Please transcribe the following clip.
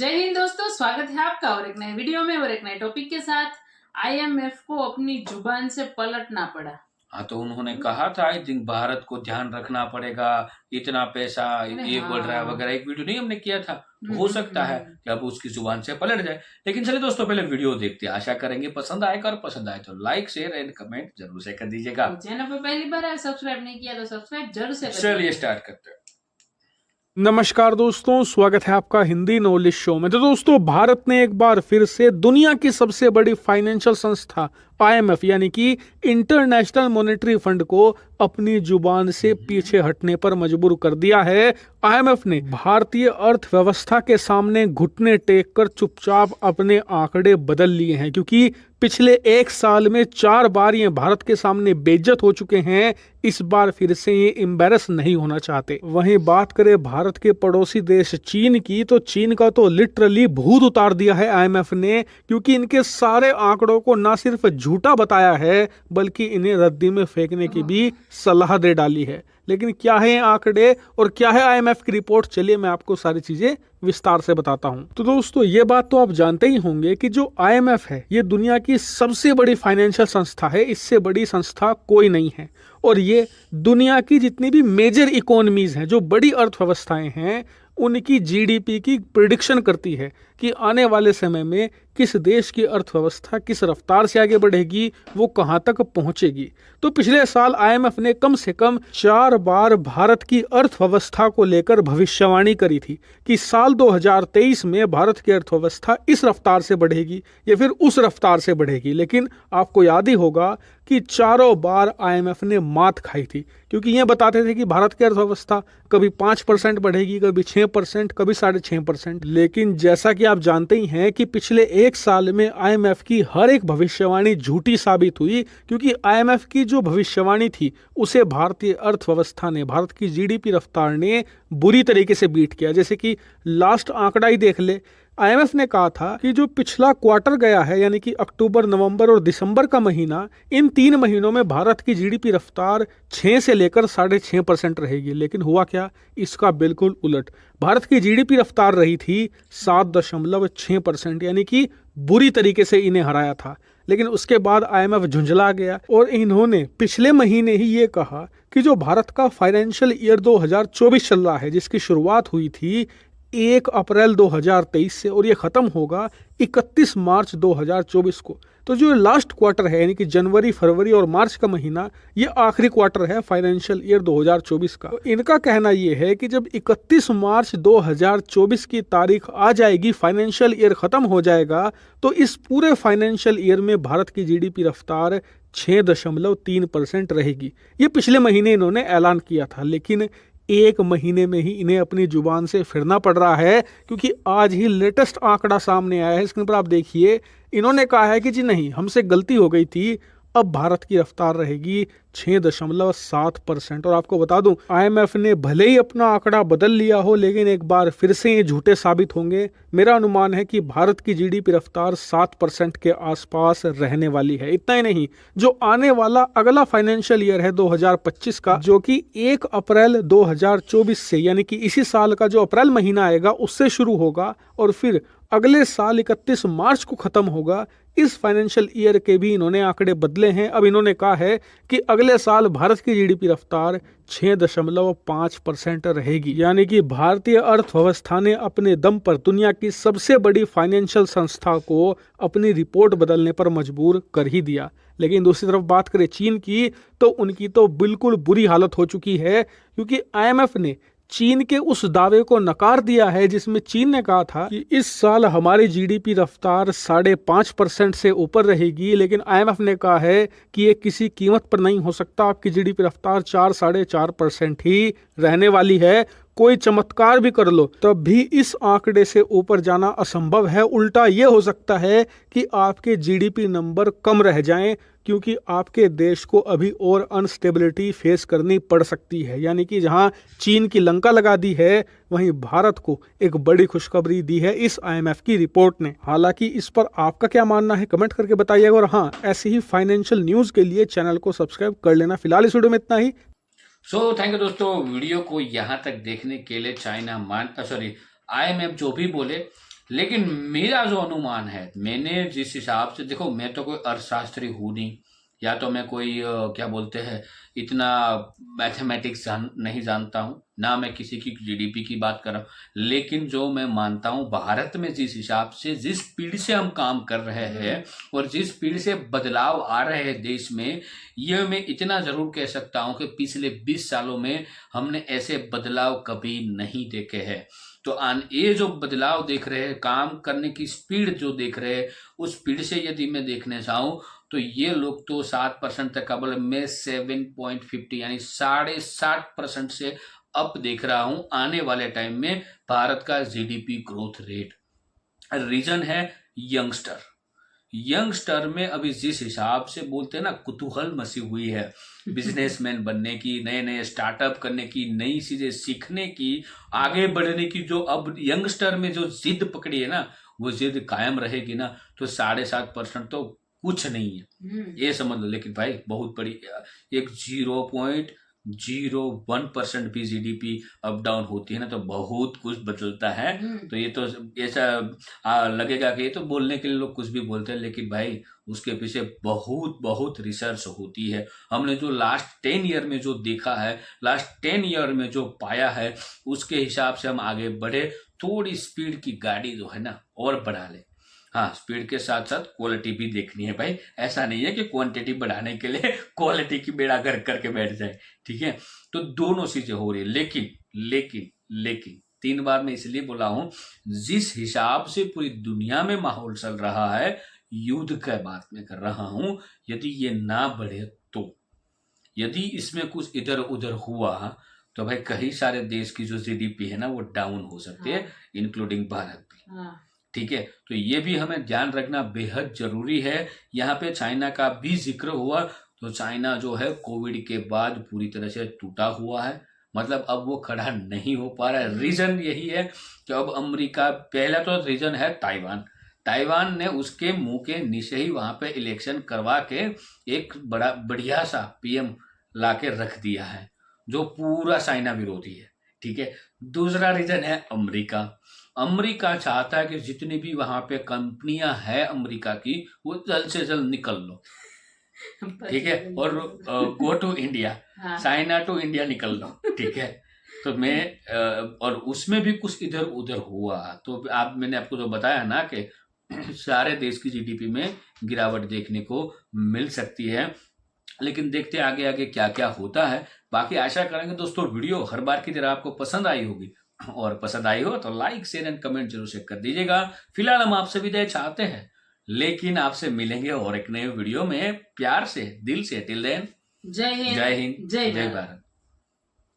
जय हिंद दोस्तों, स्वागत है आपका और एक नए वीडियो में और एक नए टॉपिक के साथ। आईएमएफ को अपनी जुबान से पलटना पड़ा। हाँ, तो उन्होंने कहा था आई थिंक भारत को ध्यान रखना पड़ेगा, इतना पैसा ये बढ़ रहा है वगैरह। एक वीडियो नहीं हमने किया था, तो हो सकता है कि अब उसकी जुबान से पलट जाए। लेकिन चलिए दोस्तों, पहले वीडियो देखते हैं। आशा करेंगे पसंद आएगा, और पसंद आए तो लाइक शेयर एंड कमेंट जरूर से कर दीजिएगा। चैनल पर पहली बार है, सब्सक्राइब नहीं किया तो सब्सक्राइब जरूर से कर चलिए स्टार्ट करते हैं। नमस्कार दोस्तों, स्वागत है आपका हिंदी नॉलेज शो में। तो दोस्तों, भारत ने एक बार फिर से दुनिया की सबसे बड़ी फाइनेंशियल संस्था आईएमएफ यानी कि इंटरनेशनल मॉनेटरी फंड को अपनी जुबान से पीछे हटने पर मजबूर कर दिया है। आईएमएफ ने भारतीय अर्थव्यवस्था के सामने घुटने टेक कर चुपचाप अपने आंकड़े बदल लिए हैं, क्योंकि पिछले एक साल में 4 बार ये भारत के सामने बेइज्जत हो चुके हैं। इस बार फिर से ये एम्बेरस नहीं होना चाहते। वहीं बात करें भारत के पड़ोसी देश चीन की, तो चीन का तो लिटरली भूत उतार दिया है आईएमएफ ने, क्योंकि इनके सारे आंकड़ों को न सिर्फ झूठा बताया है बल्कि इन्हें रद्दी में फेंकने की भी सलाह दे डाली है। लेकिन क्या है आंकड़े और क्या है आईएमएफ की रिपोर्ट, चलिए मैं आपको सारी चीजें विस्तार से बताता हूं। तो दोस्तों, ये बात तो आप जानते ही होंगे कि जो आईएमएफ है ये दुनिया की सबसे बड़ी फाइनेंशियल संस्था है। इससे बड़ी संस्था कोई नहीं है। और ये दुनिया की जितनी भी मेजर इकोनॉमीज हैं, जो बड़ी अर्थव्यवस्थाएं हैं, उनकी जीडीपी की प्रिडिक्शन करती है कि आने वाले समय में किस देश की अर्थव्यवस्था किस रफ्तार से आगे बढ़ेगी, वो कहां तक पहुंचेगी। तो पिछले साल आईएमएफ ने कम से कम 4 बार भारत की अर्थव्यवस्था को लेकर भविष्यवाणी करी थी कि साल 2023 में भारत की अर्थव्यवस्था इस रफ्तार से बढ़ेगी या फिर उस रफ्तार से बढ़ेगी। लेकिन आपको याद ही होगा कि चारों बार आईएमएफ ने मात खाई थी, क्योंकि ये बताते थे कि भारत की अर्थव्यवस्था कभी 5% बढ़ेगी, कभी 6%, कभी 6.5%। लेकिन जैसा कि आप जानते ही हैं कि पिछले एक साल में आईएमएफ की हर एक भविष्यवाणी झूठी साबित हुई, क्योंकि आईएमएफ की जो भविष्यवाणी थी उसे भारतीय अर्थव्यवस्था ने, भारत की जीडीपी रफ्तार ने बुरी तरीके से बीट किया। जैसे कि लास्ट आंकड़ा ही देख ले, आईएमएफ ने कहा था कि जो पिछला क्वार्टर गया है यानी कि अक्टूबर, नवंबर और दिसंबर का महीना, इन 3 महीनों में भारत की जीडीपी रफ्तार 6 से लेकर 6.5% रहेगी। लेकिन हुआ क्या, इसका बिल्कुल उलट। भारत की जीडीपी रफ्तार रही थी 7.6%, यानी कि बुरी तरीके से इन्हें हराया था। लेकिन उसके बाद आईएमएफ झुंझला गया और इन्होंने पिछले महीने ही ये कहा कि जो भारत का फाइनेंशियल ईयर 2024 चल रहा है, जिसकी शुरुआत हुई थी 1 अप्रैल 2023 से और ये खत्म होगा 31 मार्च 2024 को, तो जो लास्ट क्वार्टर है यानी कि जनवरी, फरवरी और मार्च का महीना, ये आखिरी क्वार्टर है फाइनेंशियल ईयर 2024 का। तो इनका कहना ये है कि जब 31 मार्च 2024 की तारीख आ जाएगी, फाइनेंशियल ईयर खत्म हो जाएगा, तो इस पूरे फाइनेंशियल ईयर में भारत की जीडीपी रफ्तार 6.3% रहेगी। ये पिछले महीने इन्होंने ऐलान किया था, लेकिन एक महीने में ही इन्हें अपनी जुबान से फिरना पड़ रहा है, क्योंकि आज ही लेटेस्ट आंकड़ा सामने आया है। स्क्रीन पर आप देखिए, इन्होंने कहा है कि जी नहीं, हमसे गलती हो गई थी, अब भारत की रफ्तार रहेगी 6.7%। और आपको बता दूं, आईएमएफ ने भले ही अपना आंकड़ा बदल लिया हो, लेकिन एक बार फिर से ये झूठे साबित होंगे। मेरा अनुमान है कि भारत की जीडीपी रफ्तार 7% के आसपास रहने वाली है। इतना ही नहीं, जो आने वाला अगला फाइनेंशियल ईयर है 2025 का, जो कि 1 अप्रैल 2024 से यानी कि इसी साल का जो अप्रैल महीना आएगा उससे शुरू होगा और फिर अगले साल 31 मार्च को खत्म होगा। इस फाइनेंशियल ईयर के भी इन्होंने आंकड़े बदले हैं। अब इन्होंने कहा है कि अगले साल भारत की जीडीपी रफ्तार 6.5% रहेगी, यानी कि भारतीय अर्थव्यवस्था ने अपने दम पर दुनिया की सबसे बड़ी फाइनेंशियल संस्था को अपनी रिपोर्ट बदलने पर मजबूर कर ही दिया। लेकिन दूसरी तरफ बात करें चीन की, तो उनकी तो बिल्कुल बुरी हालत हो चुकी है, क्योंकि आईएमएफ ने चीन के उस दावे को नकार दिया है जिसमें चीन ने कहा था कि इस साल हमारी जीडीपी रफ्तार 5.5% से ऊपर रहेगी। लेकिन आईएमएफ ने कहा है कि ये किसी कीमत पर नहीं हो सकता, आपकी जीडीपी रफ्तार 4-4.5% ही रहने वाली है। कोई चमत्कार भी कर लो तब भी इस आंकड़े से ऊपर जाना असंभव है। उल्टा ये हो सकता है कि आपके जीडीपी नंबर कम रह जाएं, क्योंकि आपके देश को अभी और अनस्टेबिलिटी फेस करनी पड़ सकती है। यानी कि जहां चीन की लंका लगा दी है, वहीं भारत को एक बड़ी खुशखबरी दी है इस आईएमएफ की रिपोर्ट ने। हालांकि इस पर आपका क्या मानना है, कमेंट करके बताइएगा। और हाँ, ऐसे ही फाइनेंशियल न्यूज के लिए चैनल को सब्सक्राइब कर लेना। फिलहाल इस वीडियो में इतना ही। थैंक यू दोस्तों, वीडियो को यहाँ तक देखने के लिए। चाइना आईएमएफ जो भी बोले, लेकिन मेरा जो अनुमान है, मैंने जिस हिसाब से, देखो मैं तो कोई अर्थशास्त्री हूँ नहीं, या तो मैं कोई क्या बोलते हैं इतना मैथमेटिक्स नहीं जानता हूँ, ना मैं किसी की जीडीपी की बात कर रहा हूँ, लेकिन जो मैं मानता हूँ भारत में जिस हिसाब से, जिस स्पीड से हम काम कर रहे हैं और जिस स्पीड से बदलाव आ रहे हैं देश में, ये मैं इतना जरूर कह सकता हूँ कि पिछले 20 सालों में हमने ऐसे बदलाव कभी नहीं देखे हैं। तो ये जो बदलाव देख रहे हैं, काम करने की स्पीड जो देख रहे हैं, उस स्पीड से यदि मैं देखने चाहूँ तो ये लोग तो 7% तक का, बोले मैं 7.50 यानी 7.5% से अप देख रहा हूं आने वाले टाइम में भारत का जीडीपी ग्रोथ रेट। रीजन है यंगस्टर में अभी जिस हिसाब से बोलते हैं ना, कुतूहल मची हुई है बिजनेसमैन बनने की, नए नए स्टार्टअप करने की, नई चीजें सीखने की, आगे बढ़ने की, जो अब यंगस्टर में जो जिद पकड़ी है ना, वो जिद कायम रहेगी ना, तो 7.5% तो कुछ नहीं है, ये समझ लो। लेकिन भाई बहुत बड़ी, एक 0.01% भी जीडीपी अप डाउन होती है ना, तो बहुत कुछ बदलता है। तो ये तो ऐसा लगेगा कि ये तो बोलने के लिए लोग कुछ भी बोलते हैं, लेकिन भाई उसके पीछे बहुत बहुत रिसर्च होती है। हमने जो लास्ट 10 ईयर में जो देखा है, लास्ट 10 ईयर में जो पाया है, उसके हिसाब से हम आगे बढ़े, थोड़ी स्पीड की गाड़ी जो है ना और बढ़ा ले। हाँ, स्पीड के साथ साथ क्वालिटी भी देखनी है भाई, ऐसा नहीं है कि क्वांटिटी बढ़ाने के लिए क्वालिटी की बेड़ा गर्क करके बैठ जाए, ठीक है। तो दोनों चीजें हो रही है, लेकिन 3 बार मैं इसलिए बोला हूं, जिस हिसाब से पूरी दुनिया में माहौल चल रहा है, युद्ध की बात मैं कर रहा हूं, यदि ये ना बढ़े तो, यदि इसमें कुछ इधर उधर हुआ तो भाई कई सारे देश की जो जीडीपी है ना वो डाउन हो सकती है, इंक्लूडिंग भारत भी। ठीक है, तो ये भी हमें ध्यान रखना बेहद जरूरी है। यहाँ पे चाइना का भी जिक्र हुआ, तो चाइना जो है कोविड के बाद पूरी तरह से टूटा हुआ है, मतलब अब वो खड़ा नहीं हो पा रहा है। रीजन यही है कि अब अमेरिका, पहला तो रीजन है ताइवान ने उसके मुंह के नीचे ही वहां पे इलेक्शन करवा के एक बड़ा बढ़िया सा पीएम लाके रख दिया है, जो पूरा चाइना विरोधी है, ठीक है। दूसरा रीजन है अमेरिका चाहता है कि जितनी भी वहां पे कंपनियां हैं अमेरिका की, वो जल्द से जल्द निकल लो, ठीक है, और go to India, China to India निकल लो, ठीक है। तो मैं और उसमें भी कुछ इधर उधर हुआ, तो मैंने आपको जो बताया ना कि सारे देश की जीडीपी में गिरावट देखने को मिल सकती है, लेकिन देखते आगे आगे क्या क्या होता है। बाकी आशा करेंगे दोस्तों वीडियो हर बार की तरह आपको पसंद आई होगी, और पसंद आई हो तो लाइक शेयर एंड कमेंट जरूर से कर दीजिएगा। फिलहाल हम आपसे विदाई चाहते हैं, लेकिन आपसे मिलेंगे और एक नए वीडियो में, प्यार से, दिल से। टिल देन, जय हिंद, जय भारत।